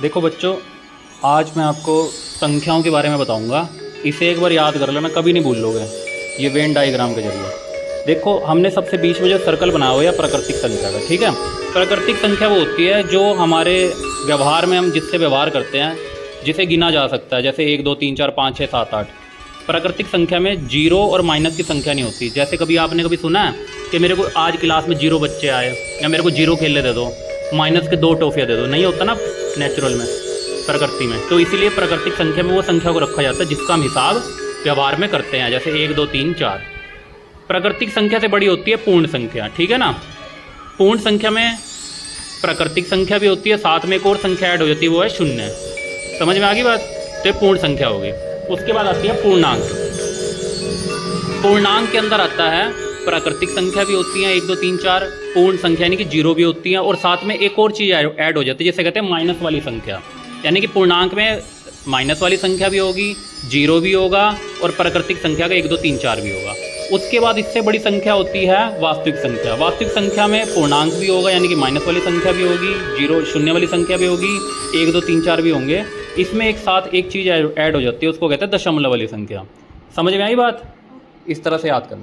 देखो बच्चों, आज मैं आपको संख्याओं के बारे में बताऊंगा। इसे एक बार याद कर लेना, कभी नहीं भूल लोगे। ये वेन डायग्राम के जरिए देखो, हमने सबसे बीच में जो सर्कल बनाया हुआ है प्राकृतिक संख्या का, ठीक है। प्राकृतिक संख्या वो होती है जो हमारे व्यवहार में हम जिससे व्यवहार करते हैं, जिसे गिना जा सकता है, जैसे 1 2 3 4 5 6 7 8। प्राकृतिक संख्या में जीरो और माइनस की संख्या नहीं होती। जैसे कभी आपने कभी सुना है कि मेरे को आज क्लास में 0 बच्चे आए, या मेरे को 0 खेलने दे दो, माइनस के 2 टॉफियाँ दे दो, नहीं होता ना नेचुरल में, प्रकृति में। तो इसीलिए प्राकृतिक संख्या में वो संख्या को रखा जाता है जिसका हम हिसाब व्यवहार में करते हैं, जैसे 1 2 3 4। प्राकृतिक संख्या से बड़ी होती है पूर्ण संख्या, ठीक है ना। पूर्ण संख्या में प्राकृतिक संख्या भी होती है, साथ में एक और संख्या ऐड हो जाती है, वो है 0। समझ में आ गई बात। तो ये पूर्ण संख्या होगी। उसके बाद आती है पूर्णांक। पूर्णांक के अंदर आता है प्राकृतिक संख्या भी होती है 1 2 3 4, पूर्ण संख्या यानी कि 0 भी होती है, और साथ में एक और चीज़ ऐड हो जाती है, जैसे कहते हैं माइनस वाली संख्या। यानी कि पूर्णांक में माइनस वाली संख्या भी होगी, 0 भी होगा, और प्राकृतिक संख्या का 1 2 3 4 भी होगा। उसके बाद इससे बड़ी संख्या होती है वास्तविक संख्या। वास्तविक संख्या में पूर्णांक भी होगा, यानी कि माइनस वाली संख्या भी होगी, 0 शून्य वाली संख्या भी होगी, 1 2 3 4 भी होंगे। इसमें एक साथ एक चीज़ ऐड हो जाती है, उसको कहते हैं दशमलव वाली संख्या। समझ में आई बात। इस तरह से याद करना।